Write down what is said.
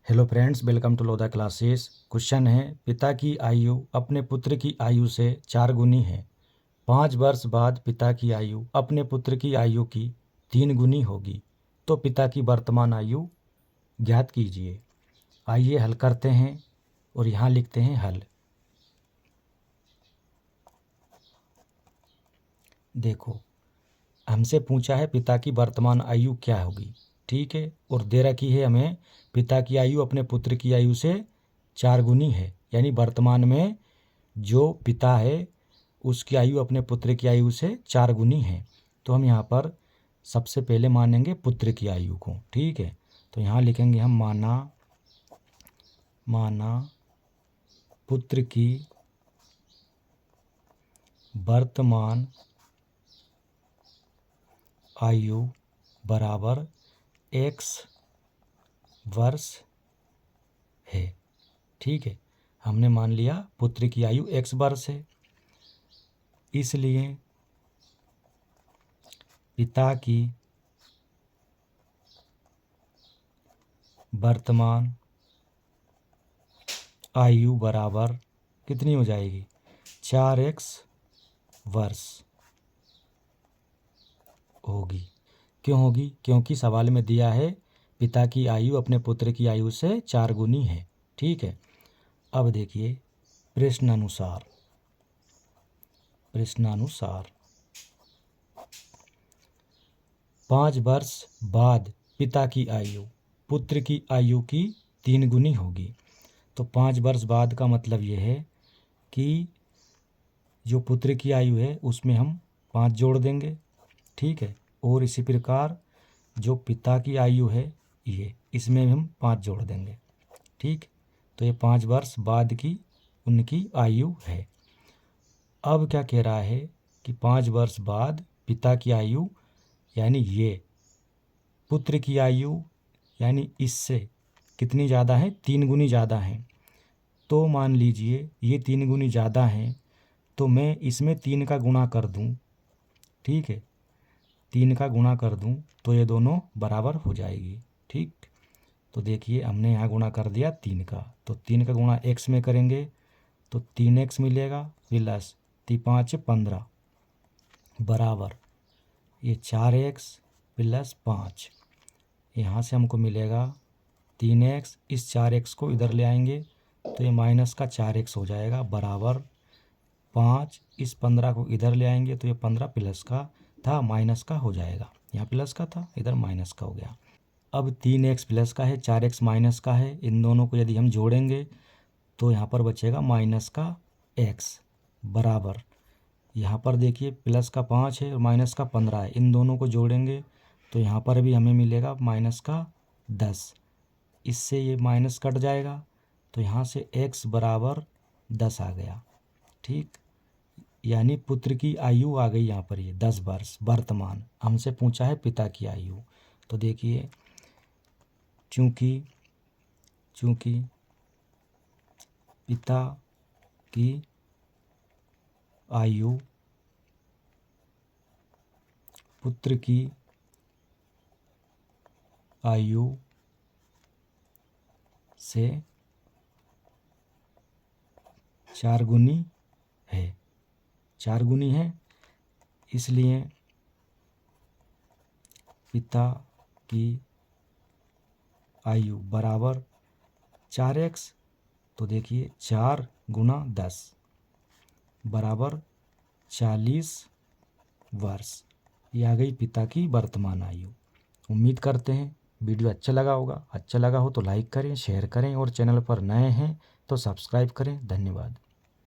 Hello friends, welcome to Lodha classes. Question है, पिता की आयु अपने पुत्र की आयु से 4 गुनी है। 5 वर्ष बाद पिता की आयु अपने पुत्र की आयु की 3 गुनी होगी, तो पिता की वर्तमान आयु ज्ञात कीजिए। आइए हल करते हैं और यहाँ लिखते हैं हल। देखो, हमसे पूछा है पिता की वर्तमान आयु क्या होगी, ठीक है, और दे रखी है हमें पिता की आयु अपने पुत्र की आयु से 4 गुनी है, यानी वर्तमान में जो पिता है उसकी आयु अपने पुत्र की आयु से 4 गुनी है। तो हम यहाँ पर सबसे पहले मानेंगे पुत्र की आयु को, ठीक है। तो यहाँ लिखेंगे हम माना पुत्र की वर्तमान आयु बराबर x वर्ष है, ठीक है। हमने मान लिया पुत्र की आयु x वर्ष है, इसलिए पिता की वर्तमान आयु बराबर कितनी हो जाएगी, 4x वर्ष होगी। क्यों होगी? क्योंकि सवाल में दिया है पिता की आयु अपने पुत्र की आयु से 4 गुनी है, ठीक है। अब देखिए प्रश्नानुसार 5 वर्ष बाद पिता की आयु पुत्र की आयु की 3 गुनी होगी। तो 5 वर्ष बाद का मतलब ये है कि जो पुत्र की आयु है उसमें हम 5 जोड़ देंगे, ठीक है। और इसी प्रकार जो पिता की आयु है ये, इसमें हम 5 जोड़ देंगे, ठीक। तो ये 5 वर्ष बाद की उनकी आयु है। अब क्या कह रहा है कि 5 वर्ष बाद पिता की आयु यानी ये पुत्र की आयु यानी इससे कितनी ज़्यादा है, 3 गुनी ज़्यादा है। तो मान लीजिए ये 3 गुनी ज़्यादा है, तो मैं इसमें 3 का गुणा कर दूं, ठीक है। 3 का गुणा कर दूं तो ये दोनों बराबर हो जाएगी, ठीक। तो देखिए हमने यहाँ गुणा कर दिया 3 का, तो 3 का गुणा x में करेंगे तो 3x मिलेगा प्लस 5 15 बराबर ये 4x प्लस 5। यहाँ से हमको मिलेगा 3x, इस 4x को इधर ले आएंगे तो ये माइनस का 4x हो जाएगा बराबर 5, इस 15 को इधर ले आएंगे तो ये 15 प्लस का था माइनस का हो जाएगा, यहाँ प्लस का था इधर माइनस का हो गया। अब 3x प्लस का है, 4x माइनस का है, इन दोनों को यदि हम जोड़ेंगे तो यहाँ पर बचेगा माइनस का x बराबर, यहाँ पर देखिए प्लस का 5 है और माइनस का 15 है, इन दोनों को जोड़ेंगे तो यहाँ पर भी हमें मिलेगा माइनस का 10। इससे ये माइनस कट जाएगा तो यहाँ से x बराबर 10 आ गया, ठीक। यानी पुत्र की आयु आ गई यहाँ पर ये 10 वर्ष वर्तमान। हमसे पूछा है पिता की आयु, तो देखिए चूँकि पिता की आयु पुत्र की आयु से 4 गुनी है, 4 गुनी है, इसलिए पिता की आयु बराबर 4x। तो देखिए 4 गुना 10 बराबर 40 वर्ष, ये आ गई पिता की वर्तमान आयु। उम्मीद करते हैं वीडियो अच्छा लगा होगा। अच्छा लगा हो तो लाइक करें, शेयर करें और चैनल पर नए हैं तो सब्सक्राइब करें। धन्यवाद।